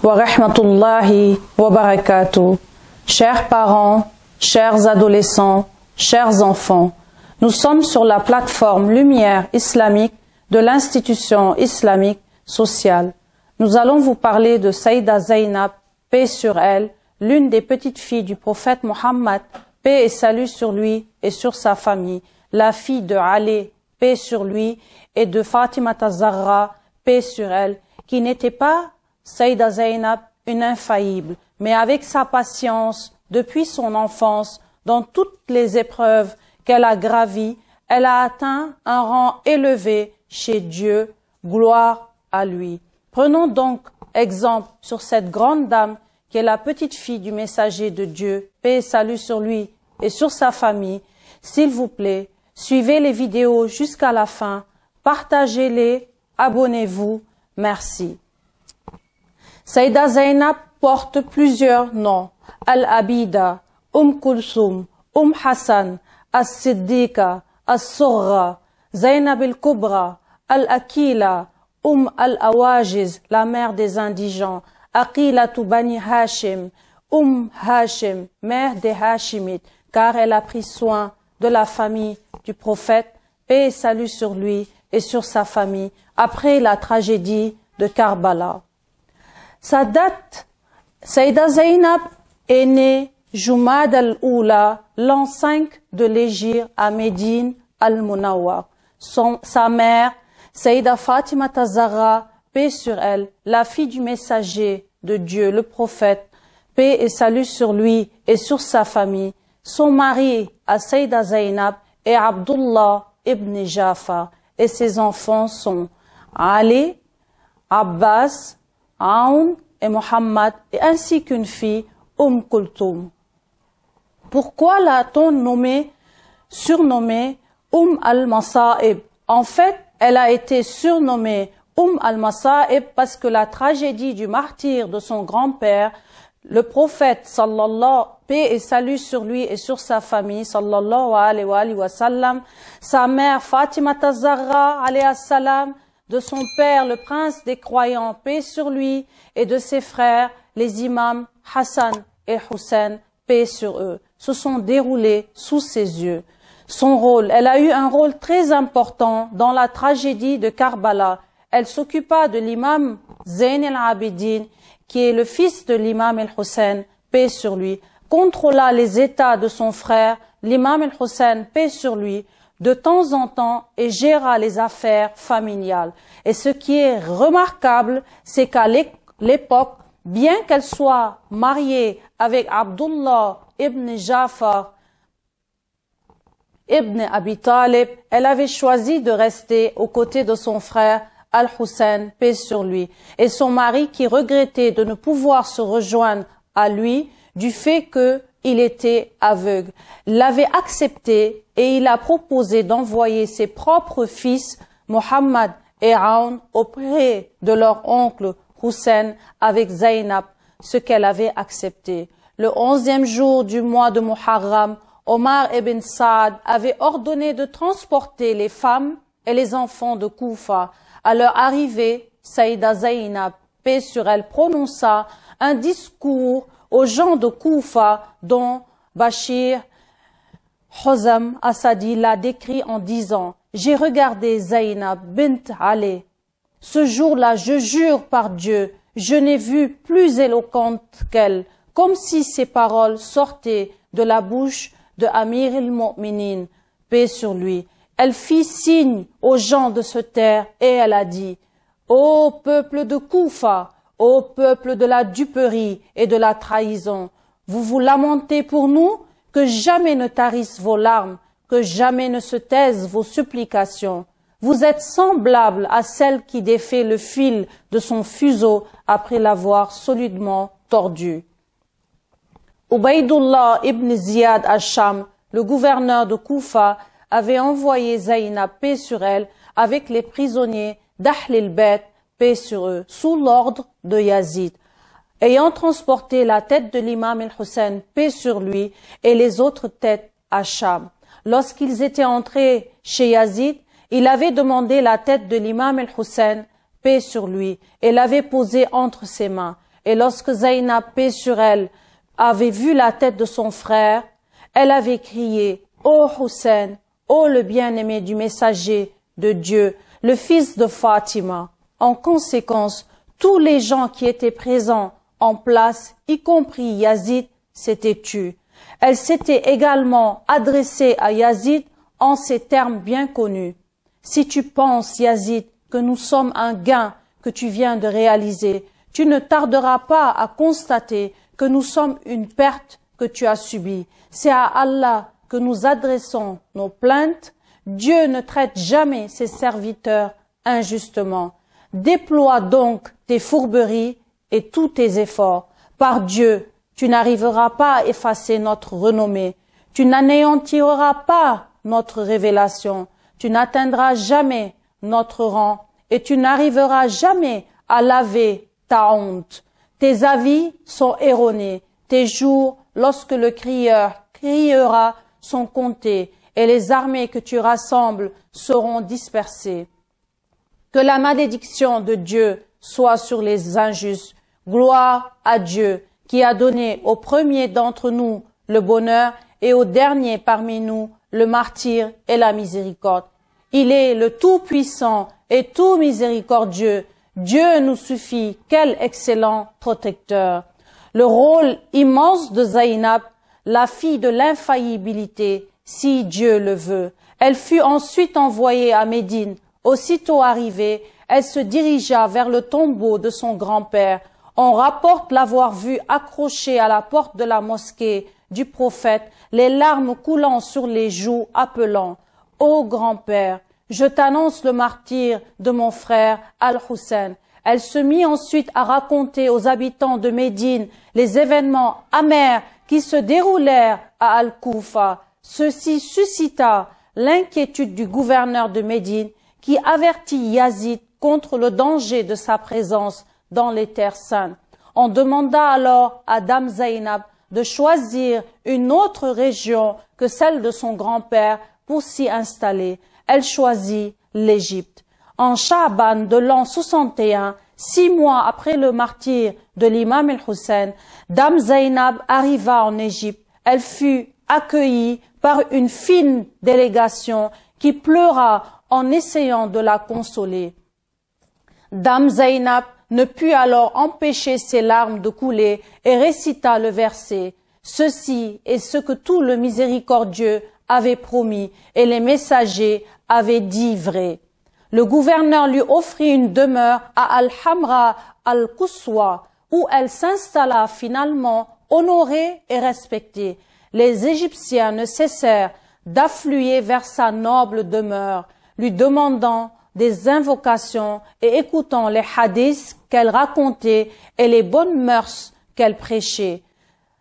wa rahmatullahi wa barakatuh. Chers parents, chers adolescents, chers enfants, nous sommes sur la plateforme Lumière islamique de l'institution islamique sociale. Nous allons vous parler de Saïda Zainab, paix sur elle, l'une des petites filles du prophète Mohammed, paix et salut sur lui et sur sa famille, la fille de Ali, paix sur lui, et de Fatima Zahra, paix sur elle, qui n'était pas Saïda Zainab, une infaillible, mais avec sa patience, depuis son enfance, dans toutes les épreuves qu'elle a gravies, elle a atteint un rang élevé chez Dieu, gloire à lui. Prenons donc exemple sur cette grande dame qui est la petite fille du messager de Dieu, paix et salut sur lui et sur sa famille. S'il vous plaît, suivez les vidéos jusqu'à la fin, partagez-les, abonnez-vous, merci. Saïda Zainab porte plusieurs noms. Al-Abida, Kulthum, Hassan, As-Siddiqa, As-Surra, Zainab al-Kubra, Al-Akila, Al-Awajiz, la mère des indigents, Aqilatu Bani Hashim, Hashim, mère des Hashimites, car elle a pris soin de la famille du prophète, paix et salut sur lui et sur sa famille, après la tragédie de Karbala. Sa date, Saïda Zainab est née Jumad al-Oula, l'an 5 de l'Hégire à Médine al-Munawwar. Sa mère, Saïda Fatima Zahra, paix sur elle, la fille du messager de Dieu, le prophète, paix et salut sur lui et sur sa famille. Son mari, à Saïda Zainab, est Abdullah ibn Jafar, et ses enfants sont Ali, Abbas, Aoun et Mohammed, ainsi qu'une fille, Kulthum. Pourquoi l'a-t-on surnommée al-Masa'ib? En fait, elle a été surnommée al-Masa'ib parce que la tragédie du martyre de son grand-père, le prophète, sallallahu, paix et salut sur lui et sur sa famille, sallallahu alayhi wa sallam, sa mère Fatima Zahra, alayhi salam, de son père, le prince des croyants, paix sur lui, et de ses frères, les imams Hassan et Hussein, paix sur eux, se sont déroulés sous ses yeux. Son rôle, elle a eu un rôle très important dans la tragédie de Karbala. Elle s'occupa de l'imam Zayn al-Abidin, qui est le fils de l'imam al-Hussein, paix sur lui, contrôla les états de son frère, l'imam al-Hussein, paix sur lui, de temps en temps, et géra les affaires familiales. Et ce qui est remarquable, c'est qu'à l'époque, bien qu'elle soit mariée avec Abdullah ibn Jafar ibn Abi Talib, elle avait choisi de rester aux côtés de son frère Al-Hussein, paix sur lui, et son mari qui regrettait de ne pouvoir se rejoindre à lui du fait qu'il était aveugle, l'avait accepté et il a proposé d'envoyer ses propres fils, Mohammed et Aoun, auprès de leur oncle Hussein avec Zainab, ce qu'elle avait accepté. Le 11e jour du mois de Muharram, Omar ibn Saad avait ordonné de transporter les femmes et les enfants de Koufa. À leur arrivée, Saïda Zainab, paix sur elle, prononça un discours aux gens de Koufa dont Bashir Hozam Asadi l'a décrit en disant « J'ai regardé Zainab bint Ali. Ce jour-là, je jure par Dieu, je n'ai vu plus éloquente qu'elle, comme si ces paroles sortaient de la bouche de Amir al-Mu'minin, paix sur lui. Elle fit signe aux gens de se taire et elle a dit « Ô peuple de Koufa, ô peuple de la duperie et de la trahison, vous vous lamentez pour nous, que jamais ne tarissent vos larmes, que jamais ne se taisent vos supplications. Vous êtes semblables à celle qui défait le fil de son fuseau après l'avoir solidement tordu. » Ubaydullah ibn Ziyad al-Sham, le gouverneur de Koufa, avait envoyé Zainab, paix sur elle, avec les prisonniers d'Ahl al-Bayt, paix sur eux, sous l'ordre de Yazid. Ayant transporté la tête de l'imam al-Hussein, paix sur lui, et les autres têtes à Cham. Lorsqu'ils étaient entrés chez Yazid, il avait demandé la tête de l'imam al-Hussein, paix sur lui, et l'avait posée entre ses mains. Et lorsque Zaynab, paix sur elle, avait vu la tête de son frère, elle avait crié « Ô Hussein, ô le bien-aimé du messager de Dieu, le fils de Fatima ». En conséquence, tous les gens qui étaient présents en place, y compris Yazid, s'étaient tus. Elle s'était également adressée à Yazid en ces termes bien connus. « Si tu penses, Yazid, que nous sommes un gain que tu viens de réaliser, tu ne tarderas pas à constater que nous sommes une perte que tu as subie. C'est à Allah que nous adressons nos plaintes. Dieu ne traite jamais ses serviteurs injustement. Déploie donc tes fourberies et tous tes efforts. Par Dieu, tu n'arriveras pas à effacer notre renommée. Tu n'anéantiras pas notre révélation. Tu n'atteindras jamais notre rang et tu n'arriveras jamais à laver ta honte. Tes avis sont erronés. Tes jours, lorsque le crieur criera, sont comptés et les armées que tu rassembles seront dispersées. Que la malédiction de Dieu soit sur les injustes. Gloire à Dieu qui a donné au premier d'entre nous le bonheur et au dernier parmi nous le martyre et la miséricorde. Il est le Tout-Puissant et tout miséricordieux. Dieu nous suffit, quel excellent protecteur. Le rôle immense de Zaynab, la fille de l'infaillibilité, si Dieu le veut. Elle fut ensuite envoyée à Médine. Aussitôt arrivée, elle se dirigea vers le tombeau de son grand-père. On rapporte l'avoir vue accrochée à la porte de la mosquée du prophète, les larmes coulant sur les joues, appelant « Ô grand-père, je t'annonce le martyre de mon frère Al-Hussein ». Elle se mit ensuite à raconter aux habitants de Médine les événements amers qui se déroulèrent à Al-Koufa. Ceci suscita l'inquiétude du gouverneur de Médine qui avertit Yazid contre le danger de sa présence dans les terres saintes. On demanda alors à Dame Zaynab de choisir une autre région que celle de son grand-père pour s'y installer. Elle choisit l'Égypte. En Sha'ban de l'an 61, 6 mois après le martyre de l'imam el-Hussein, Dame Zaynab arriva en Égypte. Elle fut accueillie par une fine délégation qui pleura en essayant de la consoler. Dame Zaynab ne put alors empêcher ses larmes de couler et récita le verset « Ceci est ce que tout le miséricordieux avait promis et les messagers avaient dit vrai. » Le gouverneur lui offrit une demeure à Al-Hamra al-Quswa où elle s'installa finalement honorée et respectée. Les Égyptiens ne cessèrent d'affluer vers sa noble demeure, lui demandant des invocations et écoutant les hadiths qu'elle racontait et les bonnes mœurs qu'elle prêchait.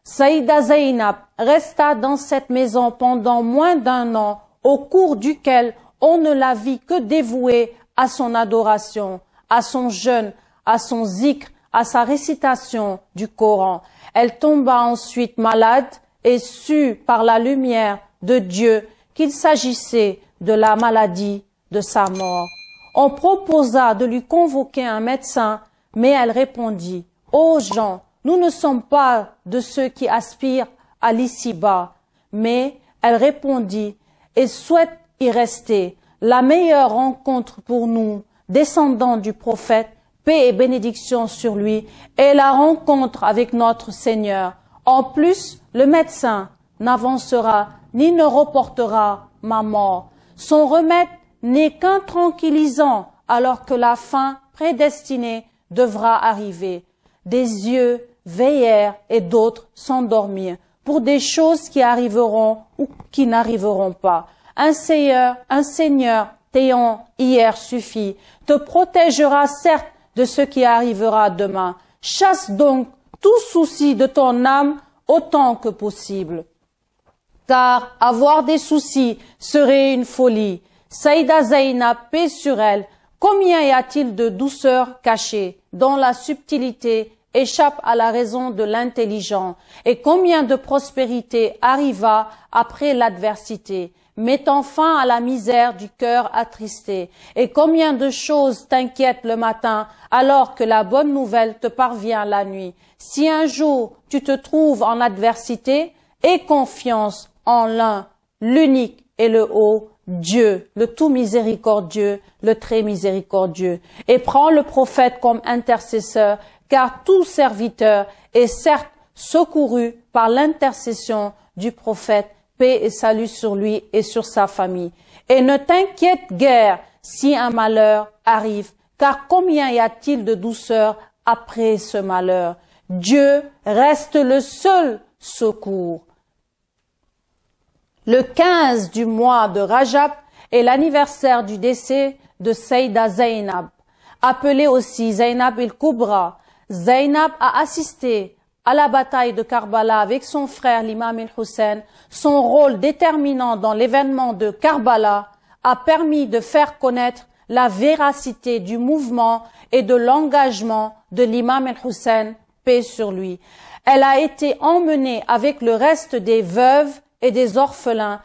Saïda Zaynab resta dans cette maison pendant moins d'1 an, au cours duquel on ne la vit que dévouée à son adoration, à son jeûne, à son zikr, à sa récitation du Coran. Elle tomba ensuite malade et sut par la lumière de Dieu qu'il s'agissait de la maladie de sa mort. On proposa de lui convoquer un médecin, mais elle répondit « Ô gens, nous ne sommes pas de ceux qui aspirent à l'ici-bas. » Mais elle répondit « Et souhaite y rester. La meilleure rencontre pour nous, descendants du prophète, paix et bénédiction sur lui, est la rencontre avec notre Seigneur. En plus, le médecin n'avancera ni ne reportera ma mort. Son remède n'est qu'un tranquillisant alors que la fin prédestinée devra arriver. » Des yeux veillèrent et d'autres s'endormirent pour des choses qui arriveront ou qui n'arriveront pas. Un Seigneur t'ayant hier suffi, te protégera certes de ce qui arrivera demain. Chasse donc tout souci de ton âme autant que possible. Car avoir des soucis serait une folie. Saïda Zaynab, paix sur elle, combien y a-t-il de douceur cachée, dont la subtilité échappe à la raison de l'intelligent, et combien de prospérité arriva après l'adversité. mettant fin à la misère du cœur attristé. Et combien de choses t'inquiètent le matin alors que la bonne nouvelle te parvient la nuit. Si un jour tu te trouves en adversité, aie confiance en l'un, l'unique et le haut, Dieu, le tout miséricordieux, le très miséricordieux. Et prends le prophète comme intercesseur, car tout serviteur est certes secouru par l'intercession du prophète, paix et salut sur lui et sur sa famille. Et ne t'inquiète guère si un malheur arrive, car combien y a-t-il de douceur après ce malheur? Dieu reste le seul secours. Le 15 du mois de Rajab est l'anniversaire du décès de Saïda Zainab, appelée aussi Zainab el-Kubra. Zainab a assisté à la bataille de Karbala avec son frère l'imam el-Hussein. Son rôle déterminant dans l'événement de Karbala a permis de faire connaître la véracité du mouvement et de l'engagement de l'imam el-Hussein, paix sur lui. Elle a été emmenée avec le reste des veuves et des orphelins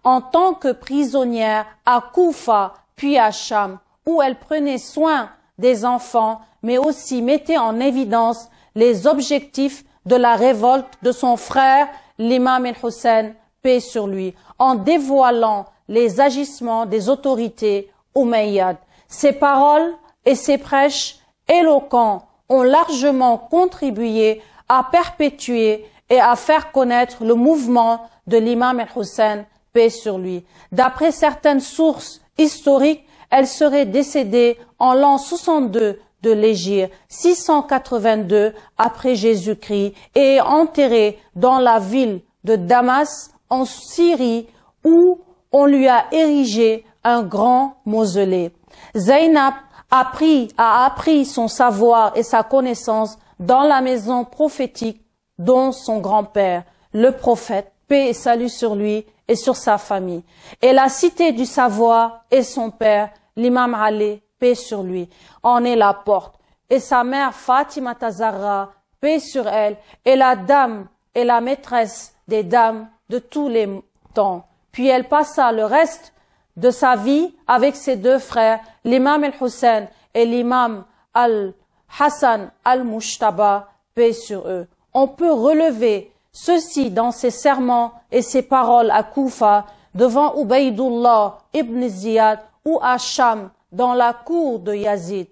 en tant que prisonnière à Koufa puis à Cham, où elle prenait soin des enfants, mais aussi mettait en évidence les objectifs de la révolte de son frère, l'imam el-Hussein, paix sur lui, en dévoilant les agissements des autorités omeyyades. Ses paroles et ses prêches éloquents ont largement contribué à perpétuer et à faire connaître le mouvement de l'imam el-Hussein, paix sur lui. D'après certaines sources historiques, elle serait décédée en l'an 62 de l'Hégire, 682 après Jésus-Christ, et enterrée dans la ville de Damas, en Syrie, où on lui a érigé un grand mausolée. Zainab a appris son savoir et sa connaissance dans la maison prophétique dont son grand-père, le prophète, paix et salut sur lui et sur sa famille. Et la cité du savoir et son père, l'imam Ali, paix sur lui, en est la porte. Et sa mère Fatima Tazara, paix sur elle, est la dame et la maîtresse des dames de tous les temps. Puis elle passa le reste de sa vie avec ses deux frères, l'imam el-Hussein et l'imam al-Hassan al-Mushtaba, paix sur eux. On peut relever ceci dans ses sermons et ses paroles à Koufa, devant Ubaydullah ibn Ziyad, ou à Cham, dans la cour de Yazid,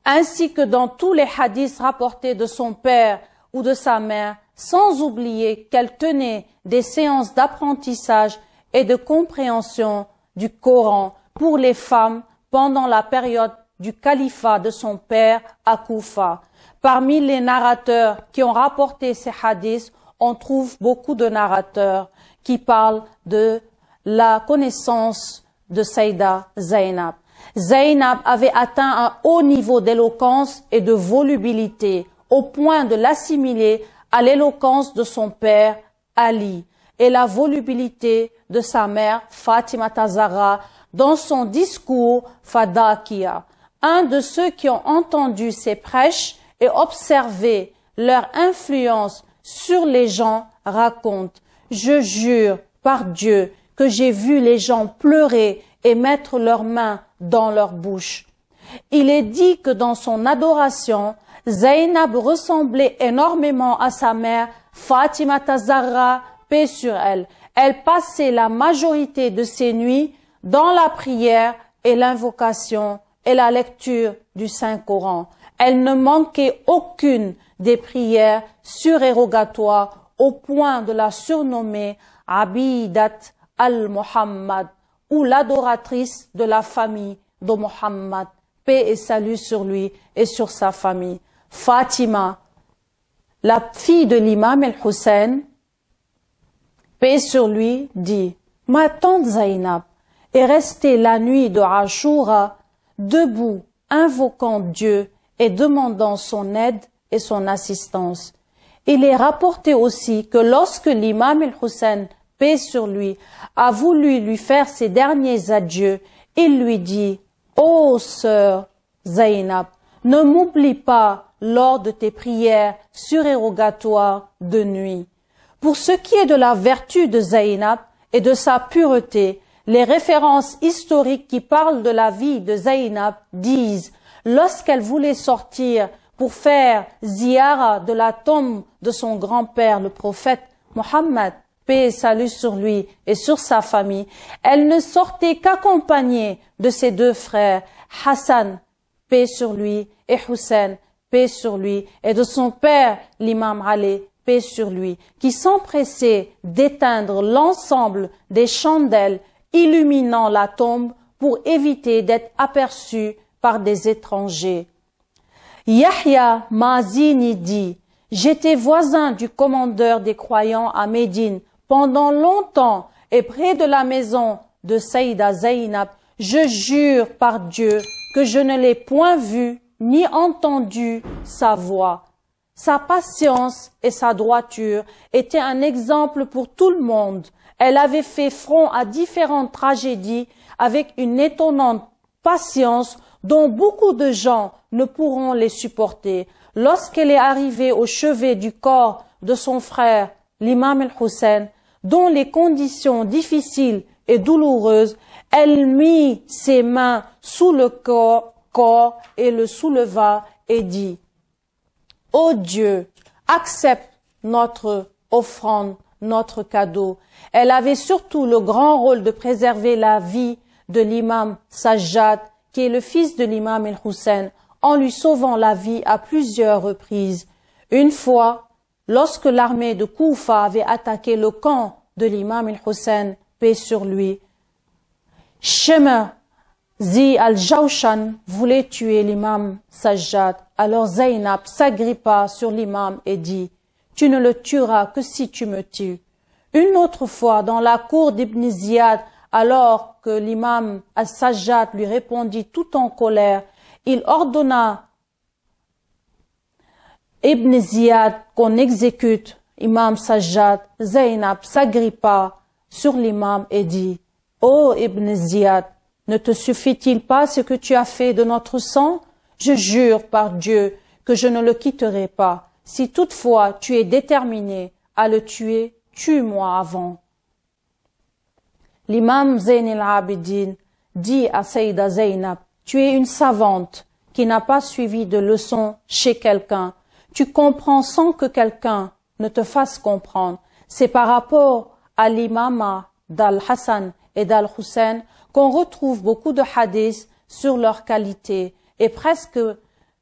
ainsi que dans tous les hadiths rapportés de son père ou de sa mère, sans oublier qu'elle tenait des séances d'apprentissage et de compréhension du Coran pour les femmes pendant la période du califat de son père à Koufa. Parmi les narrateurs qui ont rapporté ces hadiths, on trouve beaucoup de narrateurs qui parlent de la connaissance de Saïda Zainab. Zainab avait atteint un haut niveau d'éloquence et de volubilité, au point de l'assimiler à l'éloquence de son père Ali et la volubilité de sa mère Fatima Tazara dans son discours Fadakia. Un de ceux qui ont entendu ses prêches et observé leur influence sur les gens raconte: « Je jure par Dieu que j'ai vu les gens pleurer et mettre leurs mains dans leur bouche. » Il est dit que dans son adoration, Zainab ressemblait énormément à sa mère Fatima Tazara, paix sur elle. Elle passait la majorité de ses nuits dans la prière et l'invocation et la lecture du Saint-Coran. Elle ne manquait aucune des prières surérogatoires au point de la surnommer Abidat al-Muhammad, ou l'adoratrice de la famille de Muhammad, paix et salut sur lui et sur sa famille. Fatima, la fille de l'imam el-Hussein, paix sur lui, dit: « Ma tante Zainab est restée la nuit de Ashura debout, invoquant Dieu et demandant son aide et son assistance. » Il est rapporté aussi que lorsque l'imam el-Hussein, paix sur lui, a voulu lui faire ses derniers adieux, il lui dit: « Ô sœur Zainab, ne m'oublie pas lors de tes prières surérogatoires de nuit. » Pour ce qui est de la vertu de Zainab, et de sa pureté. Les références historiques qui parlent de la vie de Zaynab disent, lorsqu'elle voulait sortir pour faire ziyara de la tombe de son grand-père, le prophète Mohammed, paix et salut sur lui et sur sa famille, elle ne sortait qu'accompagnée de ses deux frères, Hassan, paix sur lui, et Hussein, paix sur lui, et de son père, l'imam Ali, paix sur lui, qui s'empressait d'éteindre l'ensemble des chandelles illuminant la tombe pour éviter d'être aperçus par des étrangers. Yahya Mazini dit, « J'étais voisin du commandeur des croyants à Médine pendant longtemps et près de la maison de Saïda Zaynab. Je jure par Dieu que je ne l'ai point vu ni entendu sa voix. Sa patience et sa droiture étaient un exemple pour tout le monde. Elle avait fait front à différentes tragédies avec une étonnante patience dont beaucoup de gens ne pourront les supporter. Lorsqu'elle est arrivée au chevet du corps de son frère, l'imam al-Hussein, dont les conditions difficiles et douloureuses, elle mit ses mains sous le corps et le souleva et dit, « Ô Dieu, accepte notre offrande, notre cadeau. » Elle avait surtout le grand rôle de préserver la vie de l'imam Sajjad, qui est le fils de l'imam al-Hussein, en lui sauvant la vie à plusieurs reprises. Une fois, lorsque l'armée de Koufa avait attaqué le camp de l'imam al-Hussein, paix sur lui, Shema Zi al-Jawshan voulait tuer l'imam Sajjad. Alors Zaynab s'agrippa sur l'imam et dit, « Tu ne le tueras que si tu me tues. » Une autre fois, dans la cour d'Ibn Ziyad, alors que l'imam al-Sajjad lui répondit tout en colère, il ordonna Ibn Ziyad qu'on exécute imam Sajjad. Zaynab s'agrippa sur l'imam et dit, « Ô Ibn Ziyad, ne te suffit-il pas ce que tu as fait de notre sang? Je jure par Dieu que je ne le quitterai pas. Si toutefois tu es déterminé à le tuer, tue-moi avant. » L'imam Zayn al-Abidin dit à Saïda Zaynab, « Tu es une savante qui n'a pas suivi de leçons chez quelqu'un. Tu comprends sans que quelqu'un ne te fasse comprendre. C'est par rapport à l'imama d'Al-Hassan et d'Al-Hussein qu'on retrouve beaucoup de hadiths sur leur qualité et presque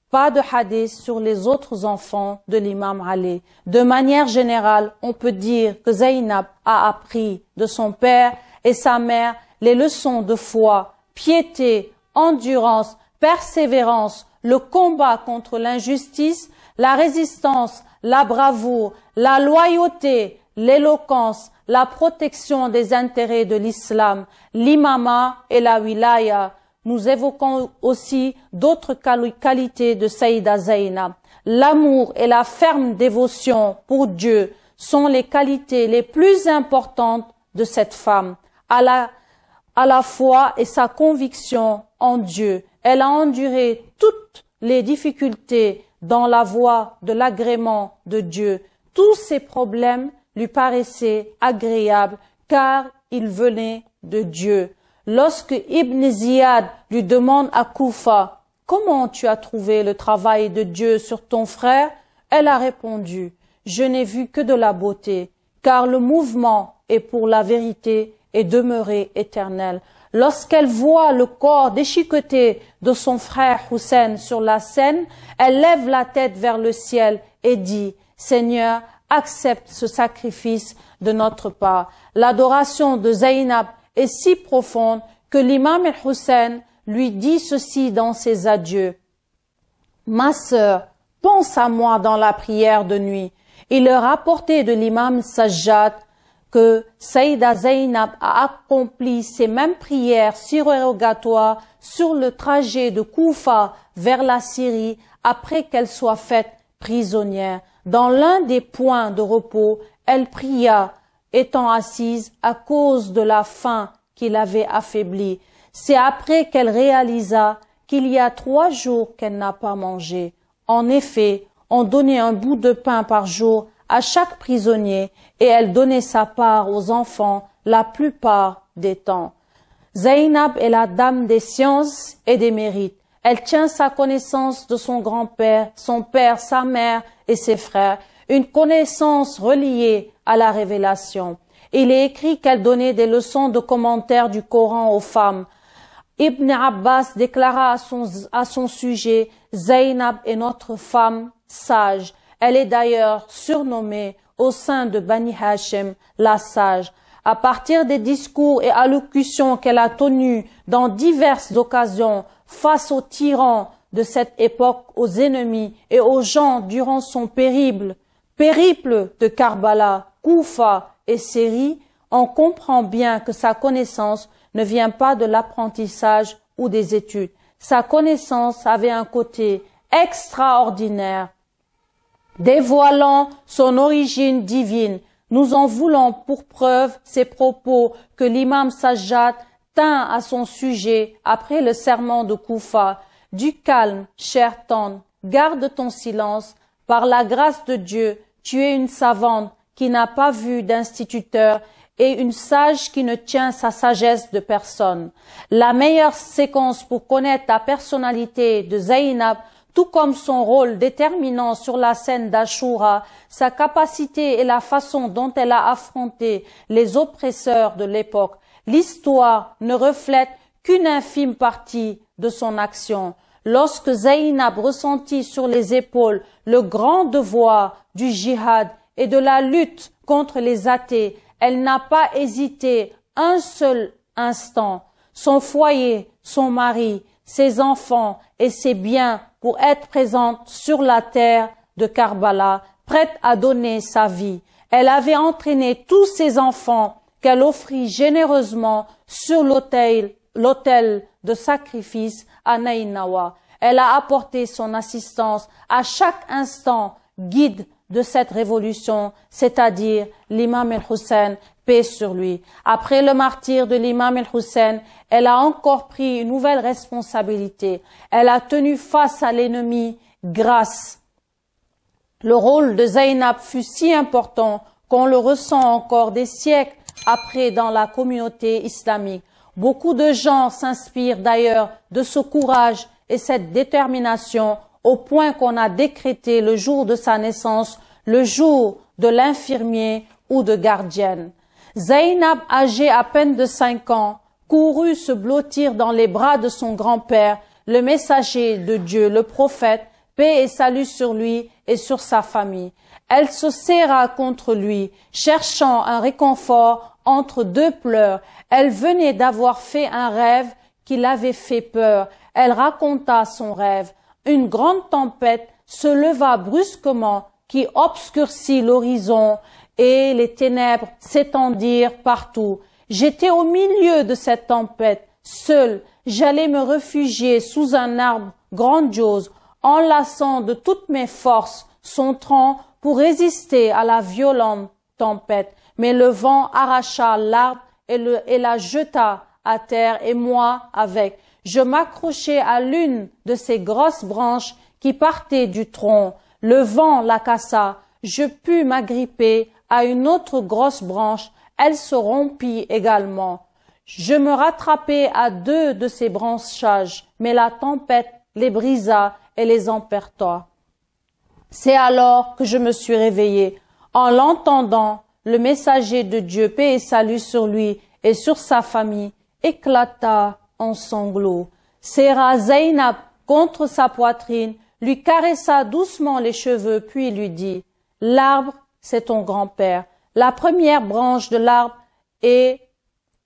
pas de hadiths sur les autres enfants de l'imam Ali. De manière générale, on peut dire que Zaynab a appris de son père et sa mère les leçons de foi, piété, endurance, persévérance, le combat contre l'injustice, la résistance, la bravoure, la loyauté, l'éloquence, la protection des intérêts de l'islam, l'imama et la wilaya. Nous évoquons aussi d'autres qualités de Saïda Zaynab. L'amour et la ferme dévotion pour Dieu sont les qualités les plus importantes de cette femme. À la foi et sa conviction en Dieu, elle a enduré toutes les difficultés dans la voie de l'agrément de Dieu. Tous ces problèmes lui paraissaient agréables car ils venaient de Dieu. Lorsque Ibn Ziyad lui demande à Koufa, « Comment tu as trouvé le travail de Dieu sur ton frère ?» Elle a répondu, « Je n'ai vu que de la beauté, car le mouvement est pour la vérité et demeurer éternel. » Lorsqu'elle voit le corps déchiqueté de son frère Hussein sur la scène, elle lève la tête vers le ciel et dit, « Seigneur, accepte ce sacrifice de notre part. » L'adoration de Zaynab est si profonde que l'imam al-Hussein lui dit ceci dans ses adieux. « Ma sœur, pense à moi dans la prière de nuit. » Il leur rapportait de l'imam Sajjad que Saïda Zaynab a accompli ces mêmes prières surérogatoires sur le trajet de Koufa vers la Syrie après qu'elle soit faite prisonnière. Dans l'un des points de repos, elle pria, étant assise à cause de la faim qui l'avait affaiblie. C'est après qu'elle réalisa qu'il y a 3 jours qu'elle n'a pas mangé. En effet, on donnait un bout de pain par jour à chaque prisonnier et elle donnait sa part aux enfants la plupart des temps. Zainab est la dame des sciences et des mérites. Elle tient sa connaissance de son grand-père, son père, sa mère et ses frères, une connaissance reliée à la révélation. Il est écrit qu'elle donnait des leçons de commentaires du Coran aux femmes. Ibn Abbas déclara à son sujet, Zainab est notre femme sage. Elle est d'ailleurs surnommée au sein de Bani Hashim, la sage. À partir des discours et allocutions qu'elle a tenus dans diverses occasions face aux tyrans de cette époque, aux ennemis et aux gens durant son périple de Karbala, Koufa et Syrie, on comprend bien que sa connaissance ne vient pas de l'apprentissage ou des études. Sa connaissance avait un côté extraordinaire, dévoilant son origine divine. Nous en voulons pour preuve ces propos que l'imam Sajjad tint à son sujet après le sermon de Koufa. Du calme, chère tante, garde ton silence. Par la grâce de Dieu, tu es une savante qui n'a pas vu d'instituteur et une sage qui ne tient sa sagesse de personne. La meilleure séquence pour connaître la personnalité de Zainab, tout comme son rôle déterminant sur la scène d'Ashura, sa capacité et la façon dont elle a affronté les oppresseurs de l'époque. L'histoire ne reflète qu'une infime partie de son action. Lorsque Zainab ressentit sur les épaules le grand devoir du djihad et de la lutte contre les athées, elle n'a pas hésité un seul instant. Son foyer, son mari, ses enfants et ses biens pour être présente sur la terre de Karbala, prête à donner sa vie. Elle avait entraîné tous ses enfants qu'elle offrit généreusement sur l'autel de sacrifice à Naïnawa. Elle a apporté son assistance à chaque instant guide de cette révolution, c'est-à-dire l'imam el-Hussein, paix sur lui. Après le martyre de l'imam el-Hussein, elle a encore pris une nouvelle responsabilité. Elle a tenu face à l'ennemi grâce. Le rôle de Zainab fut si important qu'on le ressent encore des siècles après dans la communauté islamique. Beaucoup de gens s'inspirent d'ailleurs de ce courage et cette détermination au point qu'on a décrété le jour de sa naissance, le jour de l'infirmier ou de gardienne. Zainab, âgée à peine de 5 ans, courut se blottir dans les bras de son grand-père, le messager de Dieu, le prophète, paix et salut sur lui et sur sa famille. Elle se serra contre lui, cherchant un réconfort entre deux pleurs. Elle venait d'avoir fait un rêve qui l'avait fait peur. Elle raconta son rêve. Une grande tempête se leva brusquement qui obscurcit l'horizon et les ténèbres s'étendirent partout. J'étais au milieu de cette tempête, seule. J'allais me réfugier sous un arbre grandiose, enlaçant de toutes mes forces son tronc pour résister à la violente tempête. Mais le vent arracha l'arbre et la jeta à terre et moi avec. Je m'accrochai à l'une de ces grosses branches qui partaient du tronc. Le vent la cassa. Je pus m'agripper à une autre grosse branche. Elle se rompit également. Je me rattrapai à 2 de ces branchages, mais la tempête les brisa et les emporta. C'est alors que je me suis réveillée. En l'entendant, le messager de Dieu, paix et salut sur lui et sur sa famille, éclata en sanglots, serra Zainab contre sa poitrine, lui caressa doucement les cheveux, puis lui dit, « L'arbre, c'est ton grand-père. La première branche de l'arbre est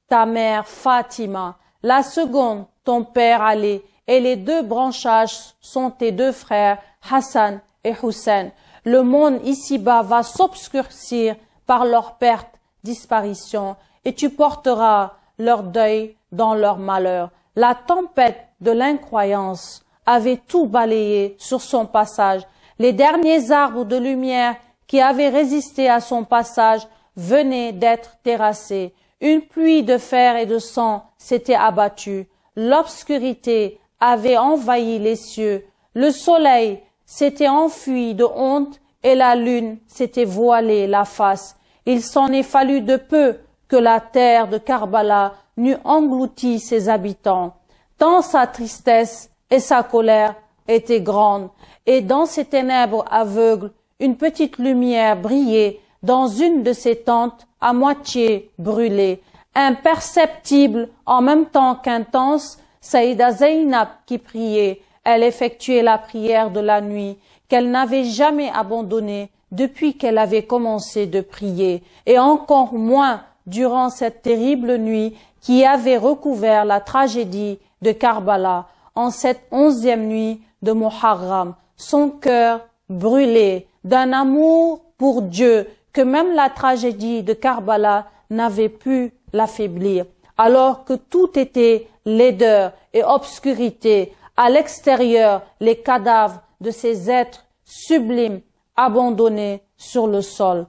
ta mère Fatima. La seconde, ton père Ali. Et les 2 branchages sont tes 2 frères, Hassan et Hussein. Le monde ici-bas va s'obscurcir par leur perte, disparition, et tu porteras leur deuil dans leur malheur. » La tempête de l'incroyance avait tout balayé sur son passage. Les derniers arbres de lumière qui avaient résisté à son passage venaient d'être terrassés. Une pluie de fer et de sang s'était abattue. L'obscurité avait envahi les cieux. Le soleil s'était enfui de honte et la lune s'était voilée la face. Il s'en est fallu de peu que la terre de Karbala n'eût englouti ses habitants, tant sa tristesse et sa colère étaient grandes, et dans ces ténèbres aveugles, une petite lumière brillait dans une de ces tentes à moitié brûlée, imperceptible en même temps qu'intense. Saïda Zainab qui priait, elle effectuait la prière de la nuit, qu'elle n'avait jamais abandonnée depuis qu'elle avait commencé de prier, et encore moins durant cette terrible nuit qui avait recouvert la tragédie de Karbala. En cette 11e nuit de Muharram, son cœur brûlait d'un amour pour Dieu que même la tragédie de Karbala n'avait pu l'affaiblir. Alors que tout était laideur et obscurité, à l'extérieur, les cadavres de ces êtres sublimes abandonnés sur le sol.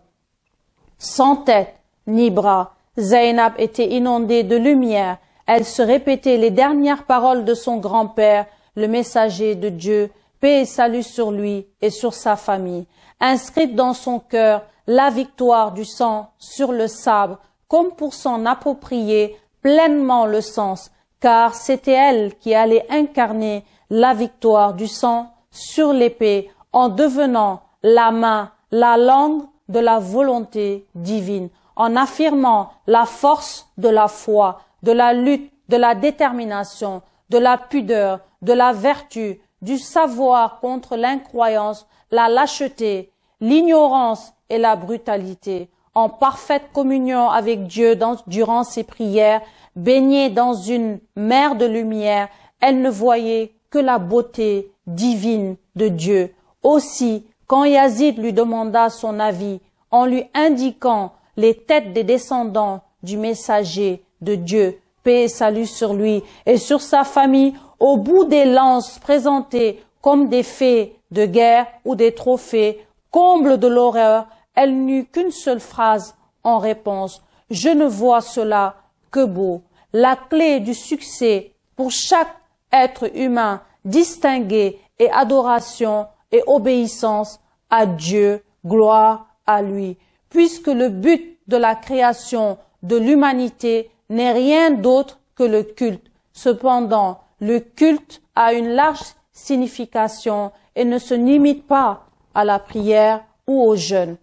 Sans tête ni bras, Zainab était inondée de lumière. Elle se répétait les dernières paroles de son grand-père, le messager de Dieu, paix et salut sur lui et sur sa famille. Inscrite dans son cœur la victoire du sang sur le sabre, comme pour s'en approprier pleinement le sens, car c'était elle qui allait incarner la victoire du sang sur l'épée en devenant la main, la langue de la volonté divine, en affirmant la force de la foi, de la lutte, de la détermination, de la pudeur, de la vertu, du savoir contre l'incroyance, la lâcheté, l'ignorance et la brutalité, en parfaite communion avec Dieu durant ses prières, baignée dans une mer de lumière, elle ne voyait que la beauté divine de Dieu. Aussi, quand Yazid lui demanda son avis, en lui indiquant les têtes des descendants du messager de Dieu, paix et salut sur lui et sur sa famille, au bout des lances présentées comme des faits de guerre ou des trophées, comble de l'horreur, elle n'eut qu'une seule phrase en réponse: « Je ne vois cela que beau ». La clé du succès pour chaque être humain distingué est adoration et obéissance à Dieu, gloire à lui, puisque le but de la création de l'humanité n'est rien d'autre que le culte. Cependant, le culte a une large signification et ne se limite pas à la prière ou au jeûne.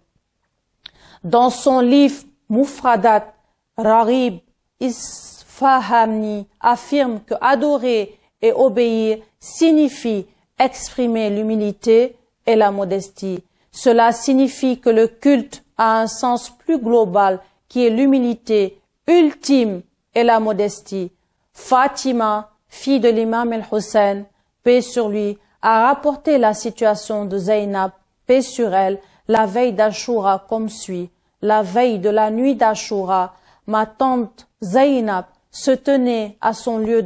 Dans son livre Mufradat, Raghib Isfahani affirme que adorer et obéir signifie exprimer l'humilité et la modestie. Cela signifie que le culte a un sens plus global qui est l'humilité ultime et la modestie. Fatima, fille de l'imam el-Hussein, paix sur lui, a rapporté la situation de Zainab, paix sur elle, la veille d'Ashura comme suit. La veille de la nuit d'Ashura, ma tante Zainab se tenait à son lieu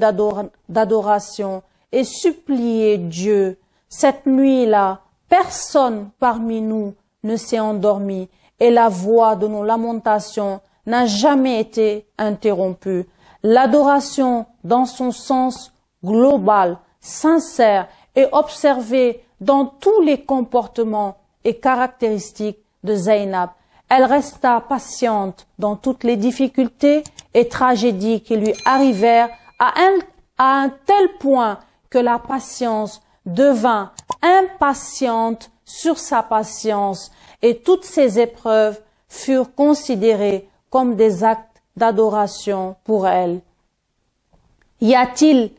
d'adoration et suppliait Dieu. Cette nuit-là, personne parmi nous ne s'est endormi et la voix de nos lamentations n'a jamais été interrompue. L'adoration dans son sens global, sincère et observé dans tous les comportements et caractéristiques de Zainab. Elle resta patiente dans toutes les difficultés et tragédies qui lui arrivèrent à un tel point que la patience devint impatiente sur sa patience et toutes ces épreuves furent considérées comme des actes d'adoration pour elle. Y a-t-il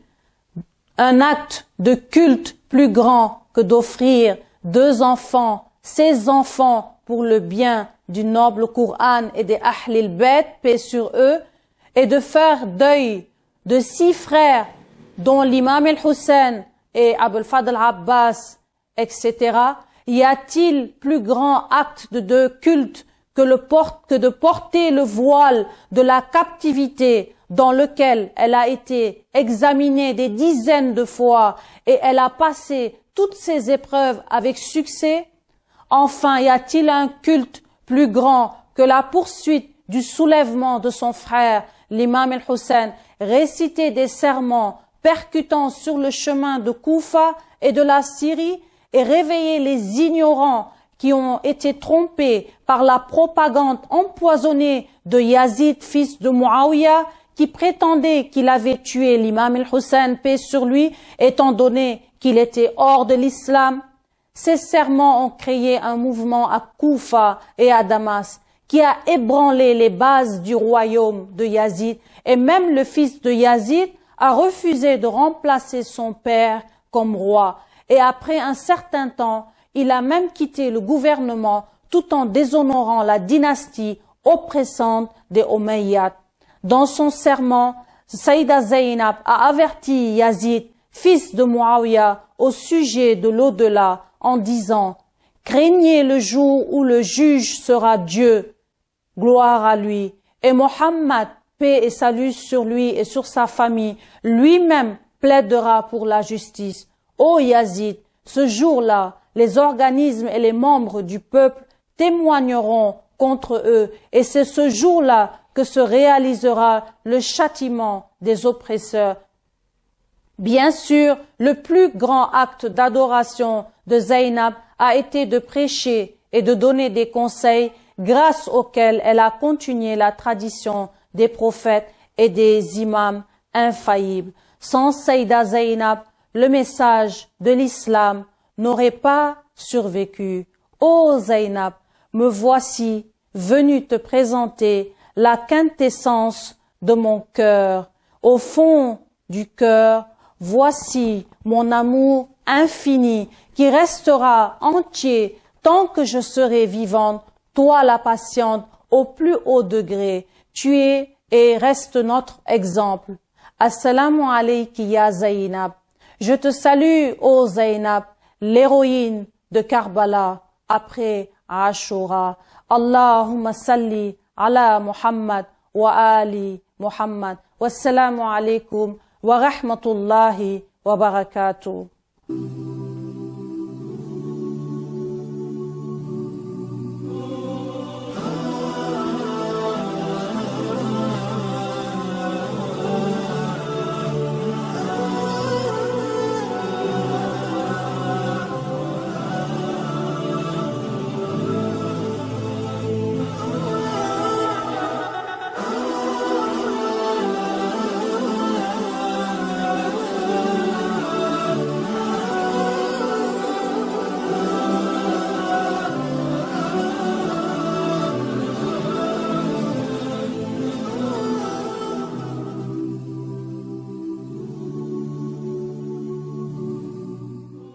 un acte de culte plus grand que d'offrir 2 enfants, ses enfants, pour le bien du noble Coran et des Ahlil Bayt, paix sur eux, et de faire deuil de 6 frères, dont l'imam el-Hussein et Abul Fadl Abbas, etc. Y a-t-il plus grand acte de culte que de porter le voile de la captivité dans lequel elle a été examinée des dizaines de fois et elle a passé toutes ces épreuves avec succès? Enfin, y a-t-il un culte plus grand que la poursuite du soulèvement de son frère, l'imam el-Hussein, réciter des serments percutant sur le chemin de Koufa et de la Syrie et réveiller les ignorants qui ont été trompés par la propagande empoisonnée de Yazid, fils de Muawiyah, qui prétendait qu'il avait tué l'imam al-Hussein, paix sur lui, étant donné qu'il était hors de l'islam. Ces serments ont créé un mouvement à Koufa et à Damas qui a ébranlé les bases du royaume de Yazid, et même le fils de Yazid a refusé de remplacer son père comme roi. Et après un certain temps, il a même quitté le gouvernement tout en déshonorant la dynastie oppressante des Omeyyades. Dans son serment, Saïda Zainab a averti Yazid, fils de Muawiyah, au sujet de l'au-delà, en disant « Craignez le jour où le juge sera Dieu, gloire à lui, et Mohammed, paix et salut sur lui et sur sa famille, lui-même plaidera pour la justice. Ô Yazid, ce jour-là, les organismes et les membres du peuple témoigneront contre eux, et c'est ce jour-là que se réalisera le châtiment des oppresseurs. » Bien sûr, le plus grand acte d'adoration de Zainab a été de prêcher et de donner des conseils grâce auxquels elle a continué la tradition des prophètes et des imams infaillibles. Sans Saïda Zainab, le message de l'islam n'aurait pas survécu. Ô Zainab, me voici venu te présenter la quintessence de mon cœur. Au fond du cœur, voici mon amour infini qui restera entier tant que je serai vivante, toi la patiente au plus haut degré. Tu es et reste notre exemple. Assalamu alayki ya Zainab. Je te salue, ô Zainab, l'héroïne de Karbala après Ashura. Allahumma salli ala Muhammad wa ali Muhammad. Wassalamu alaykum wa rahmatullahi wa barakatuh.